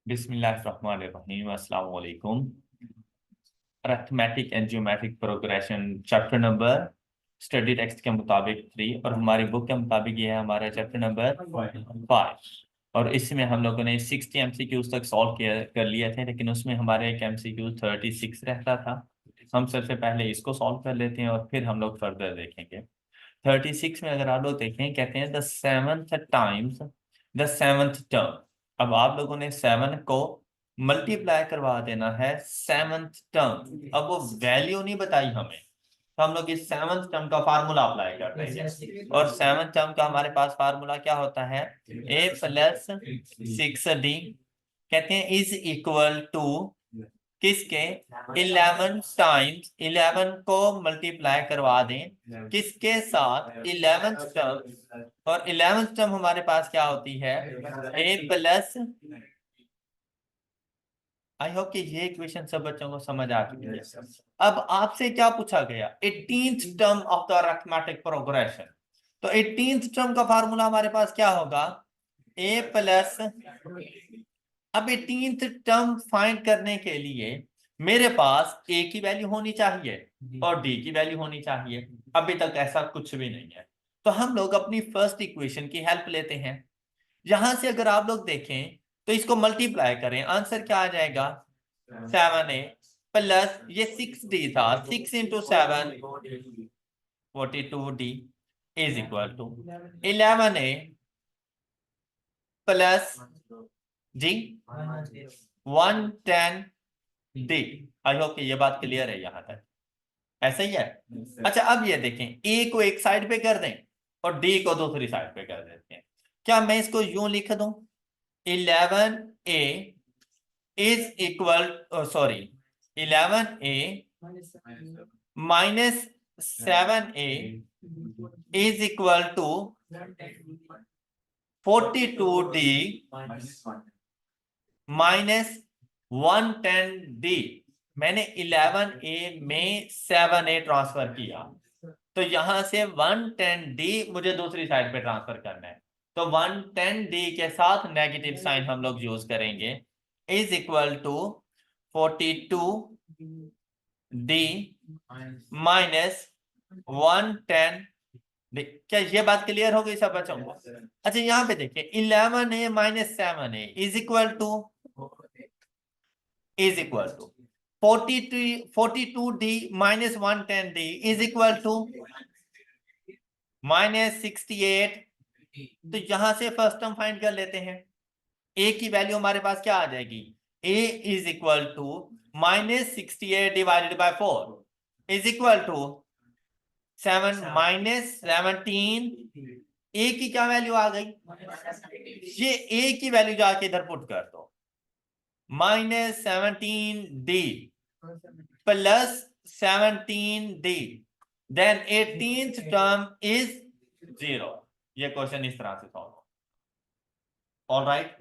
बिस्मिल्लाहिर्रहमानिर्रहीम अस्सलाम वालेकुम। Arithmetic and geometric progression chapter number study text के मुताबिक 3 और हमारी बुक के मुताबिक ये है हमारा चैप्टर नंबर 5। और इसमें हम लोगों ने 60 एमसीक्यूज तक सॉल्व कर लिए थे, लेकिन उसमें हमारे एक एमसीक्यू 36 रहता था। हम सबसे पहले इसको सॉल्व कर लेते हैं और फिर हम लोग फर्दर देखेंगे। 36 में अगर आप लोग देखें, कहते हैं the seventh times the seventh term. अब आप लोगों ने 7 को मल्टीप्लाई करवा देना है सेवंथ टर्म। अब वो वैल्यू नहीं बताई हमें, तो हम लोग इस सेवंथ टर्म का फार्मूला अप्लाई कर रहे हैं। और सेवंथ टर्म का हमारे पास फार्मूला क्या होता है? a प्लस 6d कहते हैं इज इक्वल टू किसके? 11 टाइम्स 11 को मल्टीप्लाई करवा दें किसके साथ? 11th term. और 11th टर्म हमारे पास क्या होती है? a plus. आई होप कि ये इक्वेशन सब बच्चों को समझ आ चुकी है। अब आपसे क्या पूछा गया? 18th term of the arithmetic progression. तो 18th टर्म का फार्मूला हमारे पास क्या होगा? a plus. अब 18th टर्म फाइंड करने के लिए मेरे पास a की वैल्यू होनी चाहिए और d की वैल्यू होनी चाहिए। अभी तक ऐसा कुछ भी नहीं है, तो हम लोग अपनी फर्स्ट इक्वेशन की हेल्प लेते हैं। यहां से अगर आप लोग देखें तो इसको मल्टीप्लाई करें, आंसर क्या आ जाएगा? 7a प्लस ये 6d था, 6 into 7 42d is equal to 11a plus जी 110d। आई होप कि ये बात क्लियर है यहां तक। ऐसा ही है। अच्छा, अब ये देखें, a को एक साइड पे कर दें और d को दूसरी साइड पे कर देते हैं। क्या मैं इसको यूं लिख दूं? 11a is equal, sorry, 11a minus 7a is equal to 42d minus 110d। मैंने 11a में 7a ट्रांसफर किया, तो यहां से 110d मुझे दूसरी साइड पे ट्रांसफर करना है। तो 110d के साथ नेगेटिव साइन हम लोग यूज करेंगे, is equal to 42d minus 110। क्या ये बात क्लियर हो गई सब बच्चों को? अच्छा, यहाँ पे देखिए 11a minus 7a is equal to 42d minus 110d is equal to minus 68। तो यहां से फर्स्ट टर्म फाइंड कर लेते हैं। a की वैल्यू हमारे पास क्या आ जाएगी? a is equal to minus 68 divided by 4 is equal to 7 minus 17। a की क्या वैल्यू आ गई? ये a की वैल्यू जाके इधर पुट कर दो, minus 17d plus 17d, then 18th term is 0। ये क्वेश्चन इस तरह से सॉल्व। ऑलराइट,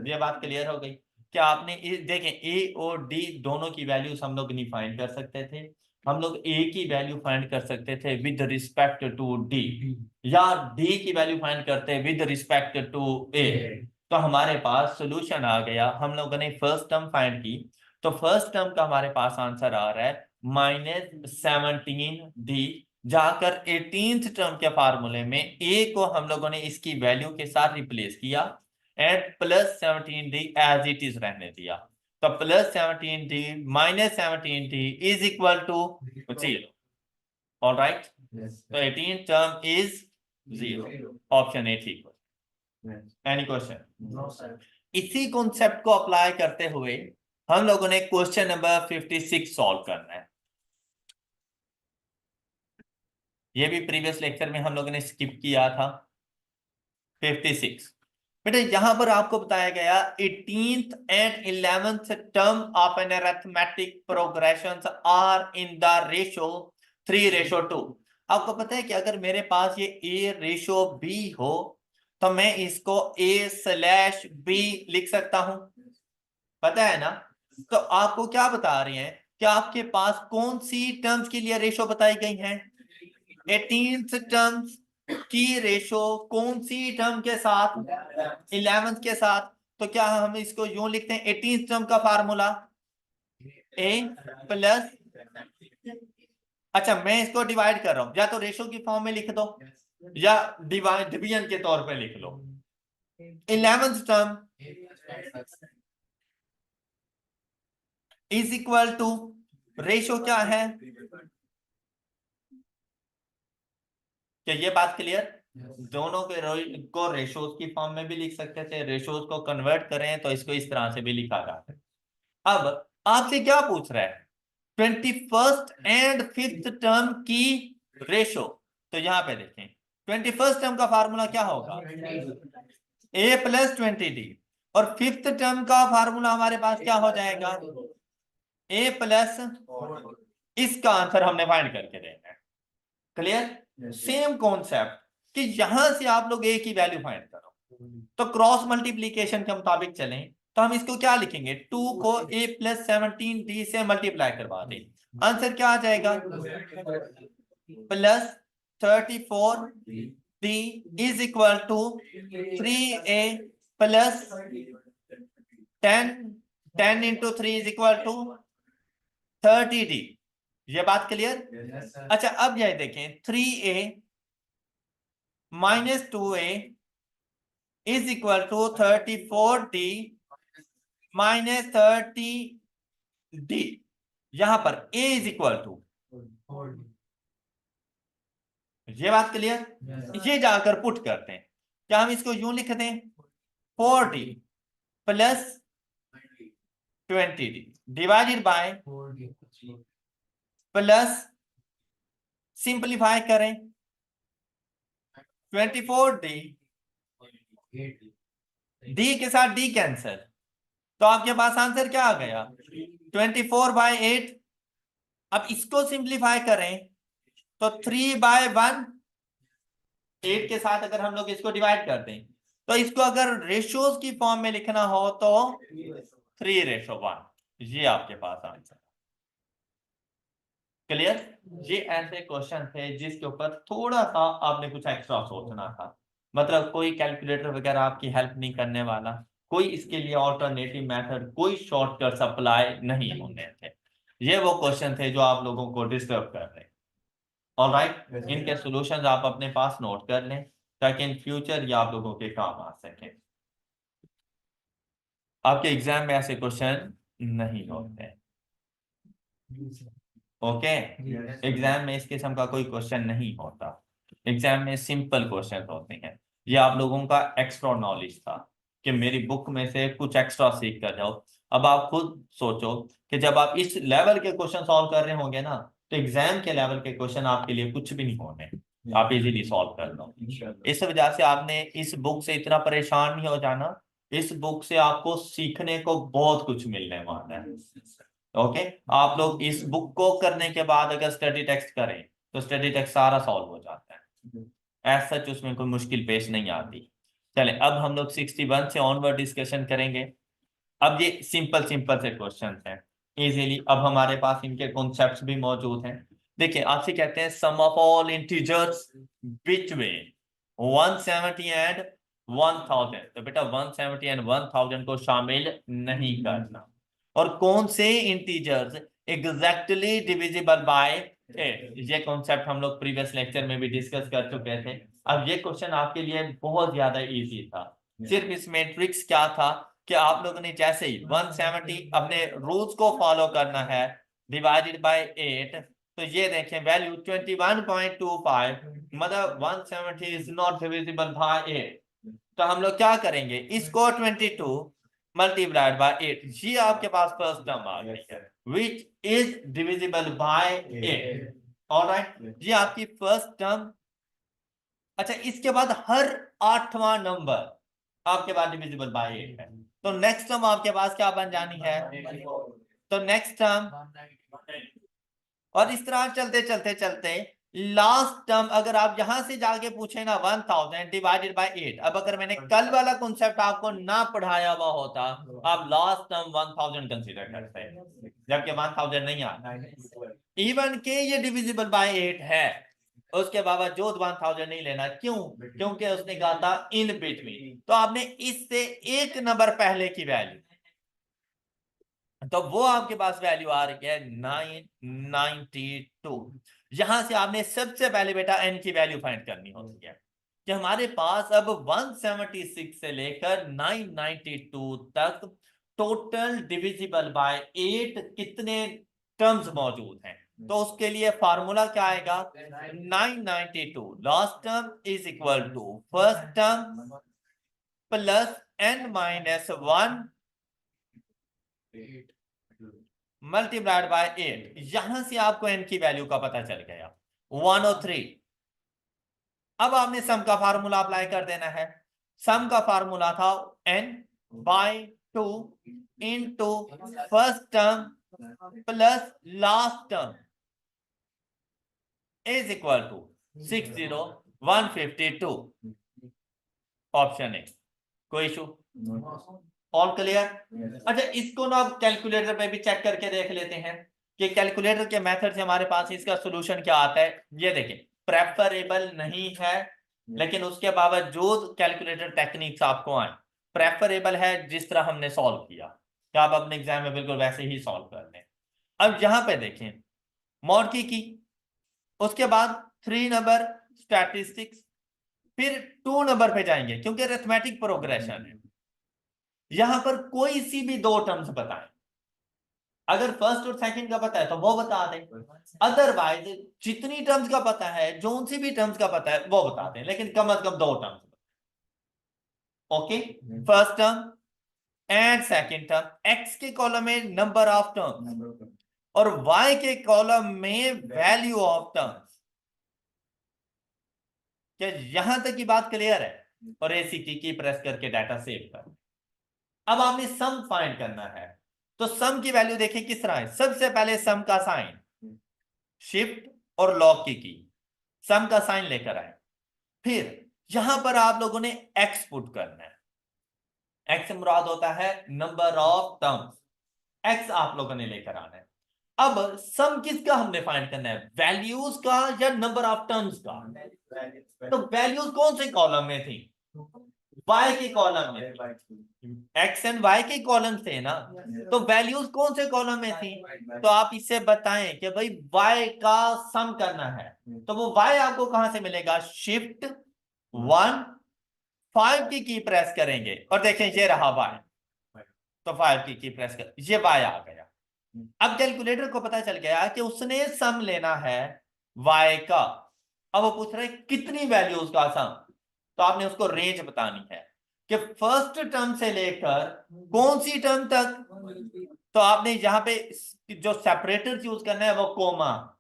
ये बात क्लियर हो गई? क्या आपने देखें ए और डी दोनों की वैल्यूज हम लोग नहीं फाइंड कर सकते थे। हम लोग ए की वैल्यू फाइंड कर सकते थे विद रिस्पेक्ट टू डी, या डी की वैल्यू फाइंड करते विद रिस्पेक्ट टू ए। तो हमारे पास सोल्यूशन आ गया। हम लोगों ने फर्स्ट टर्म फाइंड की, तो फर्स्ट टर्म का हमारे पास आंसर आ रहा है माइनस 17d। जाकर 18th टर्म के फार्मूले में ए को हम लोगों ने इसकी वैल्यू के साथ रिप्लेस किया and plus 17d as it is रहने दिया। तो plus 17d minus 17d is equal to 0। All right, तो 18th term is 0। Option A ठीक है। Any question? इसी कॉन्सेप्ट को अप्लाई करते हुए हम लोगों ने क्वेश्चन नंबर 56 सॉल्व करना है। ये भी प्रीवियस लेक्चर में हम लोगों ने स्किप किया था। 56 बेटा, यहां पर आपको बताया गया 18th and 11th term of an arithmetic progressions are in the ratio 3:2। आपको पता है कि अगर मेरे पास ये a:b हो तो मैं इसको a/b लिख सकता हूं, पता है ना? तो आपको क्या बता रहे हैं कि आपके पास कौन सी टर्म्स के लिए रेशो बताई गई हैं? 18th टर्म्स की रेशो कौन सी टर्म के साथ? 11th के साथ। तो क्या हम इसको यूं लिखते हैं 18th टर्म का फार्मूला a प्लस, अच्छा मैं इसको डिवाइड कर रहा हूं, या तो रेशो की फॉर्म में लिख दो या डिवीजन के तौर पे लिख लो। 11th term is equal to, ratio क्या है, क्या ये बात क्लियर? दोनों के को रेशोज की फॉर्म में भी लिख सकते थे, रेशोज को कन्वर्ट करें तो इसको इस तरह से भी लिखा जा सकता। अब आपसे क्या पूछ रहा है, 21st एंड 5th टर्म की रेशो। तो यहां पे देखें 21st टर्म का फार्मूला क्या होगा, a प्लस 20d, और 5th टर्म का फार्मूला हमारे पास क्या हो जाएगा, a प्लस, इसका आंसर हमने फाइंड करके देना है। क्लियर? सेम कॉन्सेप्ट कि यहां से आप लोग a की वैल्यू फाइंड करो, तो क्रॉस मल्टीप्लीकेशन के मुताबिक चलें तो हम इसको क्या लिखेंगे, 2 को a प्लस 17d से मल्टीप्लाई करवा दें, आंसर क्या आ जाएगा, plus 34d is equal to 3a plus 10 into 3 is equal to 30d। ये बात क्लियर? अच्छा अब यह देखें 3a minus 2a is equal to 34d minus 30d, यहां पर a इज इक्वल टू, ये बात क्लियर? ये जाकर पुट करते हैं, क्या हम इसको यूं लिख दें 4d plus 20d divided by plus, simplify करें 24d, d के साथ d कैंसिल, तो आपके पास आंसर क्या आ गया 24/8। अब इसको सिंपलीफाई करें तो 3/1, 8 के साथ अगर हम लोग इसको डिवाइड कर दें तो इसको अगर रेशियोज की फॉर्म में लिखना हो तो 3:1, ये आपके पास आंसर। क्लियर? ये ऐसे क्वेश्चन थे जिसके ऊपर थोड़ा सा आपने कुछ एक्स्ट्रा सोचना था, मतलब कोई कैलकुलेटर वगैरह आपकी हेल्प नहीं करने वाला, कोई इसके लिए ऑल्टरनेटिव मेथड, कोई शॉर्टकट अप्लाई नहीं होने थे। ये वो क्वेश्चन थे जो आप लोगों को डिस्टर्ब कर रहे हैं। ऑलराइट, इनके सॉल्यूशंस आप अपने पास नोट कर लें ताकि इन फ्यूचर ये आप लोगों के काम आ सके। आपके एग्जाम में ऐसे क्वेश्चन नहीं होते, ओके? एग्जाम में इस किस्म का कोई क्वेश्चन नहीं होता, एग्जाम में सिंपल क्वेश्चन होते हैं। ये आप लोगों का एक्स्ट्रा नॉलेज था कि मेरी बुक में से कुछ एक्स्ट्रा सीख कर जाओ। अब आप खुद सोचो कि जब आप इस लेवल के क्वेश्चन सॉल्व कर रहे होंगे ना, तो एग्जाम के लेवल के क्वेश्चन आपके लिए कुछ भी नहीं होने, आप इजीली सॉल्व कर लो। इस वजह से आपने इस बुक से इतना परेशान नहीं हो जाना, इस बुक से आपको सीखने को बहुत कुछ मिलने वाला है। ओके, आप लोग इस बुक को करने के बाद अगर स्टडी टेक्स्ट करें तो स्टडी टेक्स्ट सारा सॉल्व हो जाता है, एज सच उसमें कोई मुश्किल पेश नहीं आती। चले अब हम लोग 61 से ऑनवर्ड डिस्कशन करेंगे। अब ये सिंपल सिंपल से क्वेश्चन हैं इजीली, अब हमारे पास इनके कॉन्सेप्ट्स भी मौजूद हैं। देखिए आपसे कहते हैं sum of all integers between 170 and 1000, तो बेटा 170 एंड 1000 को शामिल नहीं करना। और कौन से इंटीजर्स एग्जैक्टली डिविजिबल बाय 8, ये कॉन्सेप्ट हम लोग प्रीवियस लेक्चर में भी डिस्कस कर चुके थे। अब ये क्वेश्चन आपके लिए बहुत ज्यादा इजी था, सिर्फ इसमें ट्रिक्स क्या था कि आप लोगों ने जैसे ही 170 अपने रूल्स को फॉलो करना है, डिवाइडेड बाय 8, तो ये देखें वैल्यू 21.25, मतलब 170 इज नॉट डिविजिबल बाय 8, तो हम लोग क्या करेंगे, इसको 22 मल्टीप्लाइड बाय 8, ये आपके पास फर्स्ट टर्म आ गई है which is divisible by 8। Alright, ये आपकी फर्स्ट टर्म। अच्छा इसके बाद हर 8वां नंबर आपके पास डिविजिबल बाय 8 है, तो नेक्स्ट टर्म आपके पास क्या बन जानी है, तो नेक्स्ट टर्म, और इस तरह चलते चलते चलते लास्ट टर्म अगर आप यहां से जाके पूछे ना 1000 डिवाइडेड बाय 8, अब अगर मैंने कल वाला कॉन्सेप्ट आपको ना पढ़ाया हुआ होता, आप लास्ट टर्म 1000 कंसीडर करते हैं, जबकि 1000 नहीं आता, इवन के ये डिविजिबल बाय 8 है। उसके बावजूद 1000 नहीं लेना, क्यों? क्योंकि उसने कहा था इन बिटवीन, तो आपने इससे एक नंबर पहले की वैल्यू, तो वो आपके पास वैल्यू आ रही है 992। यहां से आपने सबसे पहले बेटा एन की वैल्यू फाइंड करनी होती है कि हमारे पास अब 176 से लेकर 992 तक टोटल डिविजिबल बाय 8 कितने टर्म्स मौजूद हैं। तो उसके लिए फार्मूला क्या आएगा? 992 last term is equal to first term plus n minus 1 multiplied by 8। यहां से आपको n की वैल्यू का पता चल गया 103। अब आपने सम का फार्मूला अप्लाई कर देना है। सम का फार्मूला था n by 2 into first term plus last term is equal to 60152। Option A. कोई इशू? All clear? अच्छा, इसको ना आप कैलकुलेटर पे भी चेक करके देख लेते हैं कि कैलकुलेटर के मेथड से हमारे पास इसका सॉल्यूशन क्या आता है। ये देखें, प्रेफरेबल नहीं है, लेकिन उसके बावजूद कैलकुलेटर टेक्निक्स आपको आए। प्रेफरेबल है जिस तरह हमने सॉल्व किया, कि आप अपने एग्जाम में बिल्कुल वैसे ही सॉल्व कर लें। अब यहां पे देखें, मॉड की उसके बाद 3 नंबर स्टैटिस्टिक्स, फिर 2 नंबर पे जाएंगे क्योंकि अरिथमेटिक प्रोग्रेशन है। यहां पर कोई सी भी दो टर्म्स बताएं, अगर फर्स्ट और सेकंड का पता है तो वो बता दें, अदरवाइज जितनी टर्म्स का पता है, जोन सी भी टर्म्स का पता है वो बता दें, लेकिन कम से कम दो terms. Okay, first term and second term, x के कॉलम में नंबर ऑफ टर्म्स और वाई के कॉलम में वैल्यू ऑफ टर्म्स। क्या यहां तक की बात क्लियर है? और एसी की प्रेस करके डाटा सेव कर। अब आपने सम फाइंड करना है, तो सम की वैल्यू देखिए किस तरह है। सबसे पहले सम का साइन शिफ्ट और लॉग की सम का साइन लेकर आए, फिर यहां पर आप लोगों ने एक्स पुट करना है। एक्स मुराद होता है नंबर ऑफ टर्म्स, एक्स आप लोगों ने लेकर आना है। अब सम किसका हमने फाइंड करना है, वैल्यूज का या नंबर ऑफ टर्म्स का? तो वैल्यूज कौन से कॉलम में थी? वाई के कॉलम में। एक्स एंड वाई के कॉलम थे ना, तो वैल्यूज कौन से कॉलम में थी? तो आप इससे बताएं कि भाई वाई का सम करना है, तो वो वाई आपको कहां से मिलेगा? शिफ्ट 1 5 की प्रेस करेंगे और देखें ये रहा वाई, तो 5 की प्रेस कर, ये वाई आ गया। अब कैलकुलेटर को पता चल गया कि उसने सम लेना है वाई का। अब वो पूछ रहे कितनी वैल्यूज का सम, तो आपने उसको रेंज बतानी है कि फर्स्ट टर्म से लेकर कौन सी टर्म तक। तो आपने यहां पे जो सेपरेटर यूज करना है वो कोमा,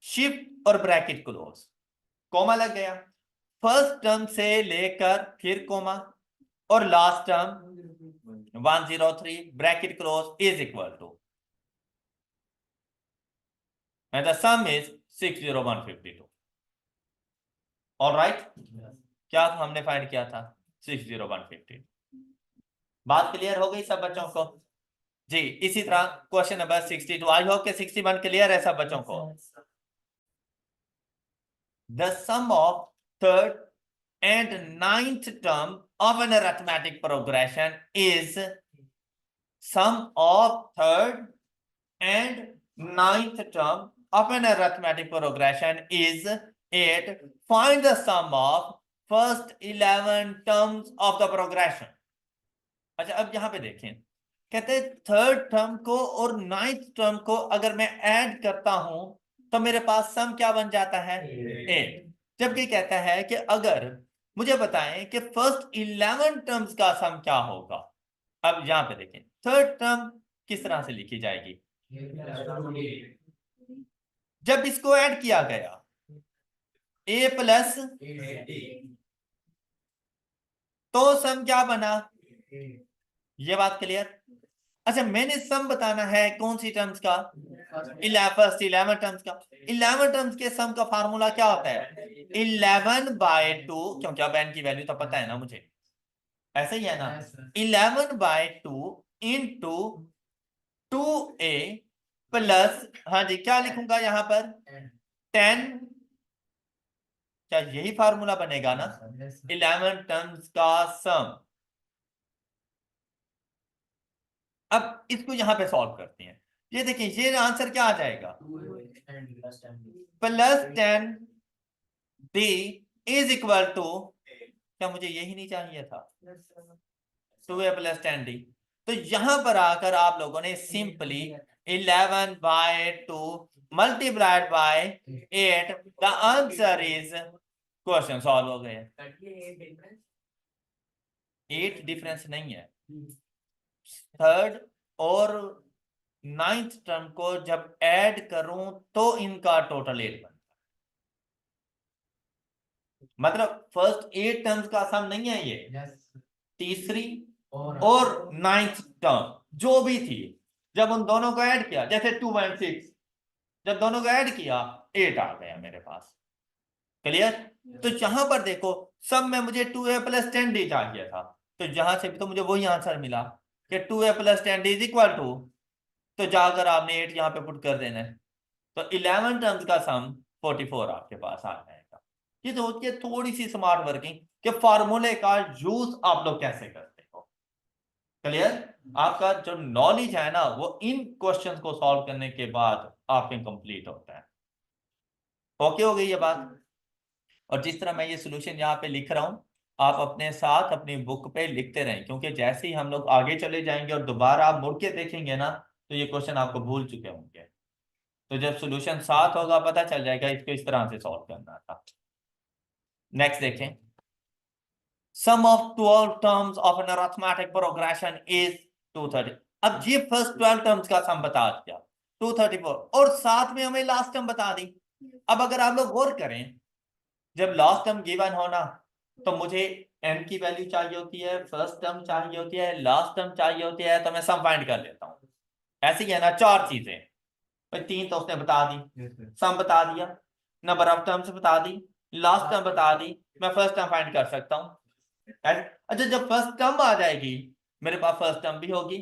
शिफ्ट और ब्रैकेट क्लोज। कोमा लग गया, फर्स्ट टर्म से लेकर फिर कोमा और last term 103 bracket close is equal to, and the sum is 60152। All right, क्या हमने फाइंड किया था? 60150। बात क्लियर हो गई सब बच्चों को? जी, इसी तरह क्वेश्चन नंबर 62, आई होप के 61 क्लियर है सब बच्चों को। The sum of third and ninth term of an arithmetic progression is, sum of third and ninth term of an arithmetic progression is 8. Find the sum of first 11 terms of the progression। अच्छा, अब यहां पे देखें, कहते हैं third term को और ninth term को अगर मैं ऐड करता हूं तो मेरे पास सम क्या बन जाता है? 8। जबकि कहता है कि अगर मुझे बताएं कि फर्स्ट 11 टर्म्स का सम क्या होगा। अब यहां पे देखें, थर्ड टर्म किस तरह से लिखी जाएगी? जब इसको ऐड किया गया ए प्लस, तो सम क्या बना? ये बात क्लियर? अच्छा, मैंने सम बताना है कौन सी टर्म्स का? फर्स्ट 11 टर्म्स का। 11 टर्म्स के सम का फार्मूला क्या होता है? 11/2, क्योंकि अब एन की वैल्यू तो पता है ना मुझे, ऐसे ही है ना। 11/2 इंटू 2a प्लस, हाँ जी क्या लिखूंगा यहां पर? 10 क्या यही फार्मूला बनेगा ना? 11 टर्म्स का सम। अब इसको यहां पे सॉल्व करते हैं। ये देखिए, ये आंसर क्या आ जाएगा? Plus 10 D is equal to, क्या मुझे यही नहीं चाहिए था? 2a plus 10d। तो यहां पर आकर आप लोगों ने simply 11/2 multiplied by 8, the answer is, question solve हो गए। 8 डिफरेंस नहीं है। थर्ड और नाइन्थ टर्म को जब ऐड करूं तो इनका टोटल 8 बनता है। मतलब फर्स्ट 8 टर्म्स का सम नहीं है ये। तीसरी और नाइन्थ टर्म जो भी थी, जब उन दोनों को ऐड किया, जैसे 2 and 6, जब दोनों को ऐड किया 8 आ गया मेरे पास। क्लियर? तो यहां पर देखो, सब में मुझे 2a प्लस 10d चाहिए था, तो जहां से भी तो मुझे वही आंसर मिला कि 2a plus 10d is equal to, तो जाकर आपने 8 यहां पे पुट कर देना है, तो 11 टर्म्स का सम 44 आपके पास आ जाएगा। ये तो होती है थोड़ी सी स्मार्ट वर्किंग कि फार्मूले का यूज आप लोग कैसे करते हो। क्लियर? आपका जो नॉलेज है ना, वो इन क्वेश्चंस को सॉल्व करने के बाद आपके कंप्लीट होता है। ओके हो गई ये बात? और जिस तरह मैं ये सोल्यूशन यहाँ पे लिख रहा हूं, आप अपने साथ अपनी बुक पे लिखते रहें, क्योंकि जैसे ही हम लोग आगे चले जाएंगे और दोबारा आप मुड़ के देखेंगे ना, तो ये क्वेश्चन आपको भूल चुके होंगे। तो जब सोल्यूशन साथ होगा, पता चल जाएगा इसको इस तरह से सॉल्व करना था। नेक्स्ट देखें, sum of 12 terms of an arithmetic progression is 230। अब ये फर्स्ट 12 टर्म्स का सम बता दिया 234, और साथ में हमें लास्ट टर्म बता दी। अब अगर आप लोग गौर करें, जब लास्ट टर्म गिवन हो ना, तो मुझे n की वैल्यू चाहिए होती है, फर्स्ट टर्म चाहिए होती है, लास्ट टर्म चाहिए होती है, तो मैं सम फाइंड कर लेता हूं। ऐसे ही है ना, 4 चीजें। भाई 3 तो उसने बता दी, सम बता दिया, नंबर ऑफ टर्म्स बता दी, लास्ट टर्म बता दी, मैं फर्स्ट टर्म फाइंड कर सकता हूँ। अच्छा, जब फर्स्ट टर्म आ जाएगी, मेरे पास फर्स्ट टर्म भी होगी,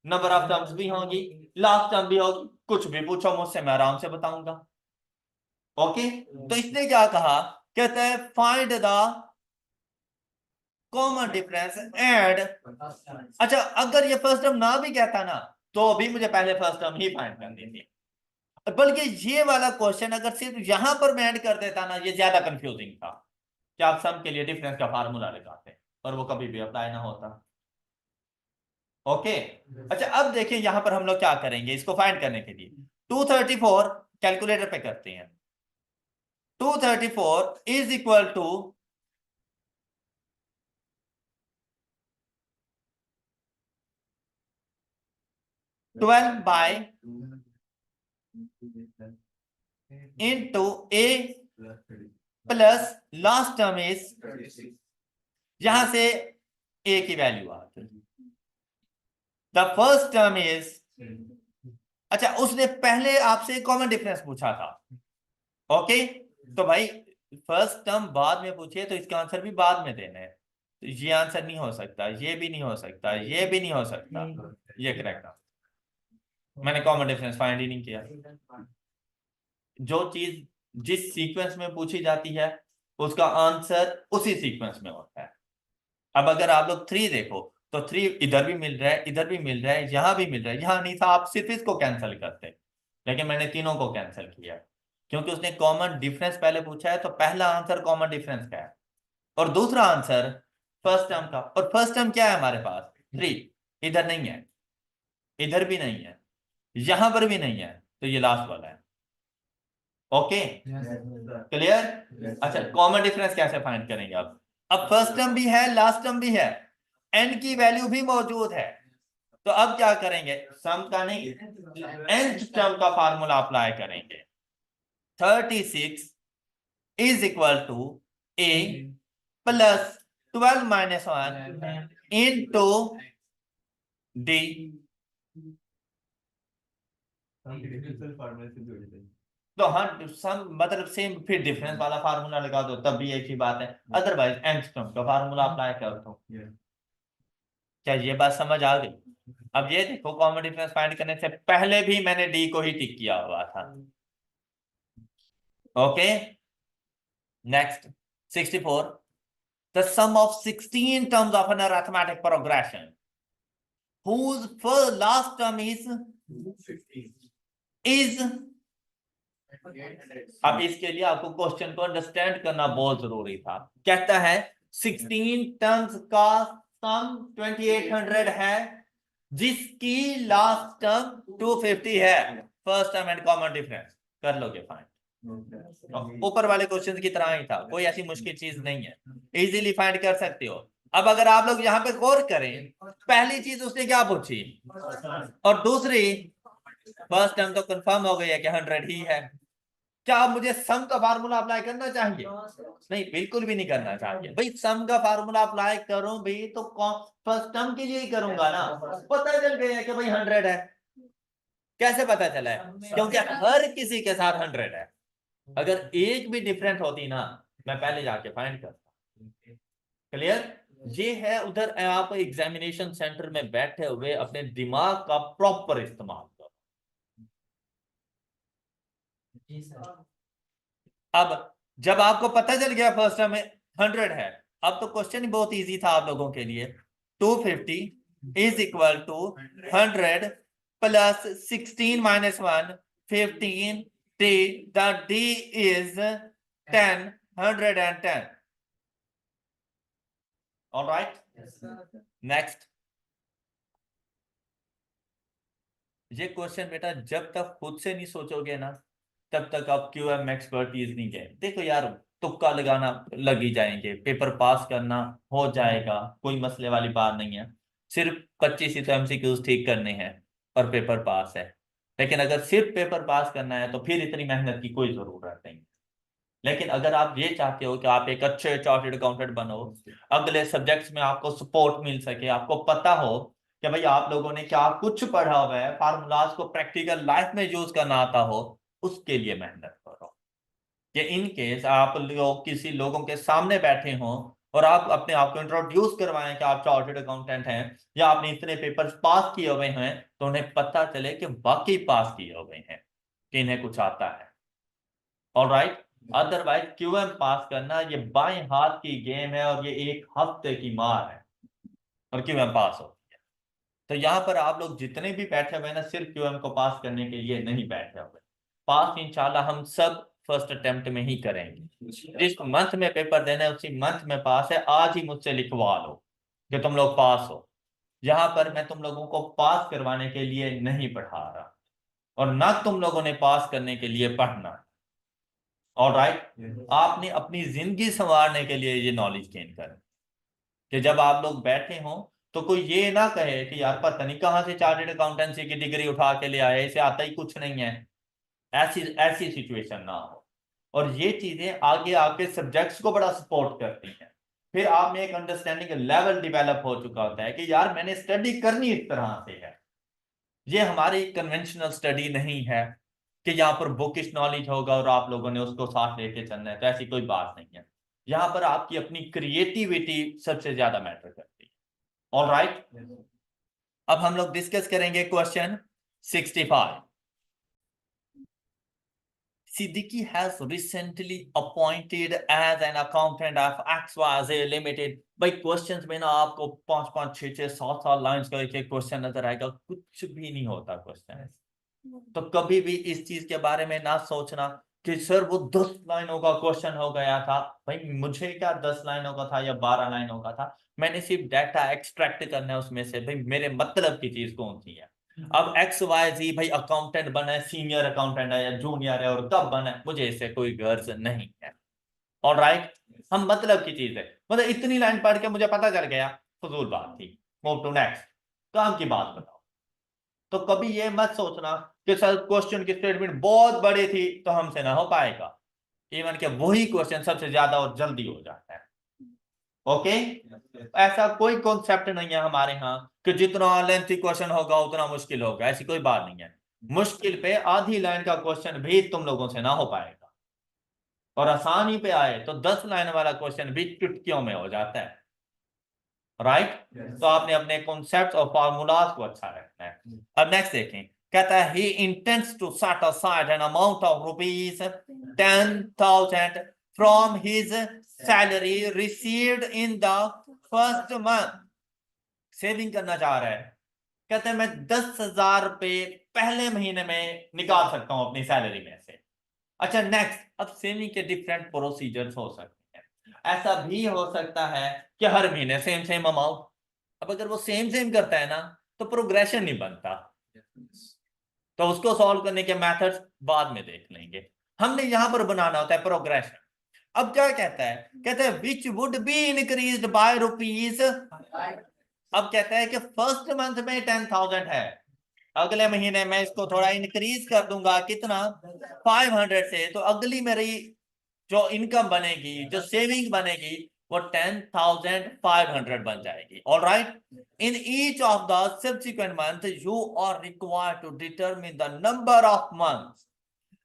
नंबर ऑफ टर्म्स भी होगी, लास्ट टर्म भी होगी, कुछ भी पूछो मुझसे मैं आराम से बताऊंगा। ओके? तो इसने क्या कहा, कहता है find the common difference and, अच्छा अगर ये फर्स्ट टर्म ना भी कहता ना, तो भी मुझे पहले फर्स्ट टर्म ही फाइंड करनी थी। बल्कि ये वाला क्वेश्चन अगर सिर्फ यहां पर मैं ऐड कर देता ना, ये ज्यादा कंफ्यूजिंग था कि आप सम के लिए डिफरेंस का फार्मूला लगाते और वो कभी भी अप्लाई ना होता। ओके? अच्छा, अब देखिए यहां पर हम लोग क्या करेंगे इसको फाइंड करने के लिए। 234 कैलकुलेटर पे करते हैं। 234 is equal to 12 by into A plus last term is, यहां से ए की वैल्यू आती है, द फर्स्ट टर्म इज, अच्छा उसने पहले आपसे कॉमन डिफरेंस पूछा था। ओके? तो भाई फर्स्ट टर्म बाद में पूछे तो इसका आंसर भी बाद में देना है, तो ये आंसर नहीं हो सकता, ये भी नहीं हो सकता, ये भी नहीं हो सकता, ये करेक्ट आंसर। मैंने कॉमन डिफरेंस फाइंड ही नहीं किया। जो चीज जिस सीक्वेंस में पूछी जाती है, उसका आंसर उसी सीक्वेंस में होता है। अब अगर आप लोग 3 देखो, तो 3 इधर भी मिल रहा है, इधर भी मिल रहा है, यहां भी मिल रहा है, यहां नहीं था आप सिर्फ इसको कैंसिल करते, लेकिन मैंने तीनों को कैंसिल किया, क्योंकि उसने कॉमन डिफरेंस पहले पूछा है, तो पहला आंसर कॉमन डिफरेंस का है और दूसरा आंसर फर्स्ट टर्म का। और फर्स्ट टर्म क्या है हमारे पास? 3, इधर नहीं है, इधर भी नहीं है, यहां पर भी नहीं है, तो ये लास्ट वाला है। ओके? क्लियर? अच्छा, कॉमन डिफरेंस कैसे फाइंड करेंगे? अब फर्स्ट टर्म भी है, लास्ट टर्म भी है, एन की वैल्यू भी मौजूद है, तो अब क्या करेंगे? सम का नहीं, nth टर्म का फार्मूला अप्लाई करेंगे। 36 is equal to A plus 12 minus 1 into D. तो हाँ, सम मतलब सेम, फिर डिफरेंस वाला फार्मूला लगा दो तब भी एक ही बात है, अदरवाइज nth टर्म का फार्मूला अप्लाई कर दो। क्या ये बात समझ आ गई? अब ये देखो, कॉमन डिफरेंस फाइंड करने से पहले भी मैंने डी को ही टिक किया हुआ था। Okay? Next, 64. The sum of 16 terms of an arithmetic progression whose first last term is अब इसके लिए आपको क्वेश्चन को अंडरस्टैंड करना बहुत जरूरी था। कहता है 16 टर्म्स का सम 2800 है जिसकी लास्ट टर्म 250 है। First term and common difference कर लोगे फाइंड। ऊपर वाले क्वेश्चन की तरह ही था, कोई ऐसी मुश्किल चीज नहीं है, इजीली फाइंड कर सकते हो। अब अगर आप लोग यहाँ पे गौर करें, पहली चीज उसने क्या पूछी और दूसरी फर्स्ट टर्म तो कंफर्म हो गई है कि 100 ही है। क्या मुझे सम का फार्मूला अप्लाई करना चाहिए? नहीं, बिल्कुल भी नहीं करना चाहिए भाई। सम का फार्मूला अप्लाई करूं भी तो फर्स्ट टर्म के लिए ही करूंगा ना। पता चल गया कि भाई 100 है। कैसे पता चला है? क्योंकि हर किसी के साथ 100 है। अगर एक भी डिफरेंट होती ना, मैं पहले जाके फाइंड करता। क्लियर? ये है उधर आप एग्जामिनेशन सेंटर में बैठे हुए अपने दिमाग का प्रॉपर इस्तेमाल करो। अब जब आपको पता चल गया फर्स्ट टर्म में 100 है, अब तो क्वेश्चन ही बहुत इजी था आप लोगों के लिए। 250 is equal to 100 plus 16 minus 1 15 D, the D is 10 110। All right, next. ये क्वेश्चन बेटा जब तक खुद से नहीं सोचोगे ना, तब तक आप क्यूएम एक्सपर्टीज नहीं गए। देखो यार, तुक्का लगाना लग ही जाएंगे, पेपर पास करना हो जाएगा, कोई मसले वाली बात नहीं है। सिर्फ 25 ही तो एमसीक्यूज ठीक करने हैं और पेपर पास है। लेकिन अगर सिर्फ पेपर पास करना है तो फिर इतनी मेहनत की कोई जरूरत नहीं। लेकिन अगर आप ये चाहते हो कि आप एक अच्छे चार्टर्ड अकाउंटेंट बनो, अगले सब्जेक्ट्स में आपको सपोर्ट मिल सके, आपको पता हो कि भाई आप लोगों ने क्या कुछ पढ़ा हुआ है, फार्मूलाज को प्रैक्टिकल लाइफ में यूज करना आता हो, उसके लिए मेहनत करो। कि इन केस आप लोग किसी लोगों के सामने बैठे हों और आप अपने आप को इंट्रोड्यूस करवाएं कि आप चार्टर्ड अकाउंटेंट हैं या आपने इतने पेपर्स पास किए हुए हैं, तो उन्हें पता चले कि वाकई पास किए हुए हैं, कि इन्हें कुछ आता है। ऑलराइट, अदरवाइज क्यूएम पास करना ये बाएं हाथ की गेम है और ये एक हफ्ते की मार है और क्यूएम पास होती है। तो यहाँ पर आप लोग जितने भी बैठे हुए ना, सिर्फ क्यूएम को पास करने के लिए नहीं बैठे हुए। पास इंशाल्लाह हम सब फर्स्ट अटेम्प्ट में ही करेंगे। जिस मंथ में पेपर देना है उसी मंथ में पास है, आज ही मुझसे लिखवा लो कि तुम लोग पास हो। यहाँ पर मैं तुम लोगों को पास करवाने के लिए नहीं पढ़ा रहा और ना तुम लोगों ने पास करने के लिए पढ़ना। ऑलराइट, आपने अपनी जिंदगी संवारने के लिए ये नॉलेज गेन करें कि जब आप लोग बैठे हो तो कोई ये ना कहे कि यार पता नहीं कहां से चार्टर्ड अकाउंटेंसी की डिग्री उठा के ले आए, इसे आता ही कुछ नहीं है। ऐसी ऐसी सिचुएशन ना हो। और ये चीजें आगे आपके सब्जेक्ट्स को बड़ा सपोर्ट करती हैं। फिर आप में एक अंडरस्टैंडिंग लेवल डेवलप हो चुका होता है कि यार मैंने स्टडी करनी इस तरह से है। ये हमारी कन्वेंशनल स्टडी नहीं है कि यहाँ पर बुकिश नॉलेज होगा और आप लोगों ने उसको साथ लेके चलना है, तो ऐसी कोई बात नहीं है। यहाँ पर आपकी अपनी क्रिएटिविटी सबसे ज्यादा मैटर करती है। ऑलराइट, अब हम लोग डिस्कस करेंगे question 65। Siddiqui has recently appointed as an accountant of XYZ Limited। भाई क्वेश्चंस में ना आपको 5-5, 6-6, 7-7 लाइंस का एक क्वेश्चन नजर आएगा, कुछ भी नहीं होता क्वेश्चन। तो कभी भी इस चीज के बारे में ना सोचना कि सर वो 10 लाइनों का क्वेश्चन हो गया था। भाई मुझे क्या 10 लाइनों का था या 12 लाइनों का था, मैंने सिर्फ डाटा एक्सट्रैक्ट करना है उसमें से। भाई मेरे मतलब की चीज कौन सी है। अब XYZ भाई अकाउंटेंट बना है, सीनियर अकाउंटेंट है या जूनियर है और कब बना है, मुझे इससे कोई गर्ज नहीं है। ऑलराइट, हम मतलब की चीज है, मतलब इतनी लाइन पढ़ के मुझे पता चल गया, फजूल बात थी। मूव टू नेक्स्ट, काम की बात बताओ। तो कभी ये मत सोचना कि सर क्वेश्चन की स्टेटमेंट बहुत बड़ी थी तो हमसे ना हो पाएगा। इवन के वही क्वेश्चन सबसे ज्यादा और जल्दी हो जाता है। ओके, ऐसा कोई कॉन्सेप्ट नहीं है हमारे यहाँ कि जितना लेंथी क्वेश्चन होगा उतना मुश्किल होगा, ऐसी कोई बात नहीं है। मुश्किल पे आधी लाइन का क्वेश्चन भी तुम लोगों से ना हो पाएगा और आसानी पे आए तो 10 लाइन वाला क्वेश्चन भी चुटकियों में हो जाता है। राइट, तो आपने अपने कॉन्सेप्ट और फॉर्मूलाज को अच्छा रखना है। अब नेक्स्ट देखें, कहता है he intends to set aside an amount of rupees 10,000 from his salary received in the first month. Saving करना चाह रहा है, कहते हैं मैं 10,000 रुपए पहले महीने में निकाल सकता हूं अपनी सैलरी में से। अच्छा नेक्स्ट, अब सेविंग के डिफरेंट प्रोसीजर्स हो सकते हैं। ऐसा भी हो सकता है कि हर महीने सेम सेम अमाउंट। अब अगर वो सेम सेम करता है ना तो प्रोग्रेशन नहीं बनता, तो उसको सॉल्व करने के मेथड्स बाद में देख लेंगे। हमने यहां पर बनाना होता है प्रोग्रेशन। अब क्या कहता है, कहता है which would be increased by rupees. अब कहता है कि फर्स्ट मंथ में 10,000 है, अगले महीने में इसको थोड़ा इंक्रीज कर दूंगा, कितना 500 से, तो अगली मेरी जो इनकम बनेगी, जो सेविंग बनेगी, वो 10,500 बन जाएगी। All right, in each of the subsequent month you are required to determine the number of months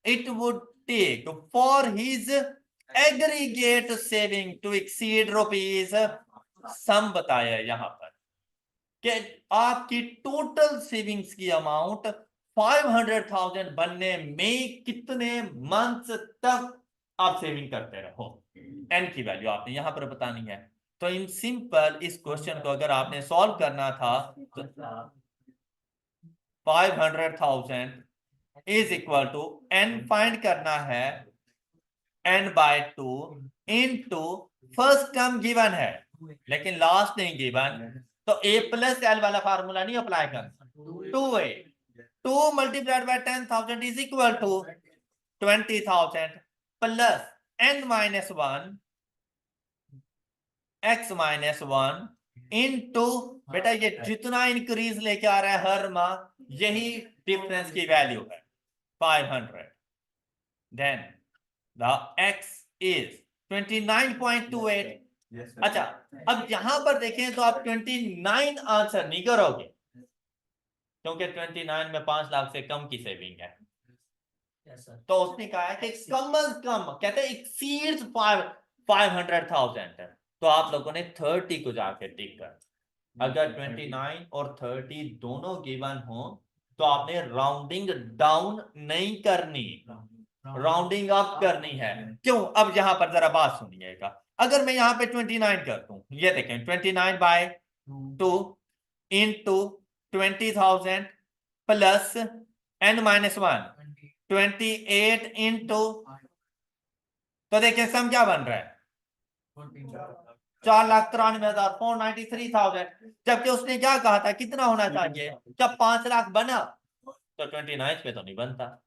it would take for his aggregate saving to exceed rupees. Sum बताया यहां पर कि आपकी टोटल सेविंग्स की अमाउंट 500,000 बनने में कितने months तक आप सेविंग करते रहो। एन की वैल्यू आपने यहां पर बतानी है। तो इन सिंपल इस क्वेश्चन को अगर आपने सॉल्व करना था तो 500,000 is equal to N find करना है, n by 2 into first term given है लेकिन लास्ट नहीं गिवन, तो a प्लस एल वाला फार्मूला नहीं अप्लाई करना। 2a 2 multiplied by 10,000 is equal to 20,000 plus n minus 1 x minus 1 into, बेटा ये जितना इंक्रीज लेके आ रहा है हर माह, यही डिफरेंस की वैल्यू है 500। Then the x is 29.28। अच्छा, अब यहां पर देखें तो आप 29 आंसर नहीं करोगे क्योंकि 29 में 5 लाख से कम की सेविंग है। तो उसने कहा है कि कम अज कम, कहते हैं एक्सीड्स 500,000, तो आप लोगों ने 30 को जाके टिक कर। अगर 29 और 30 दोनों गिवन हो तो आपने राउंडिंग डाउन नहीं करनी, राउंडिंग अप करनी है। क्यों? अब यहां पर जरा बात सुनिएगा। अगर मैं यहां पे 29 कर दूं, ये देखें 29 by 2 into 20,000 plus n minus 1 28 into, तो देखें सम क्या बन रहा है 4,93,493,000। जबकि उसने क्या कहा था कितना होना चाहिए, जब 5 लाख बना तो 29 पे तो नहीं बनता।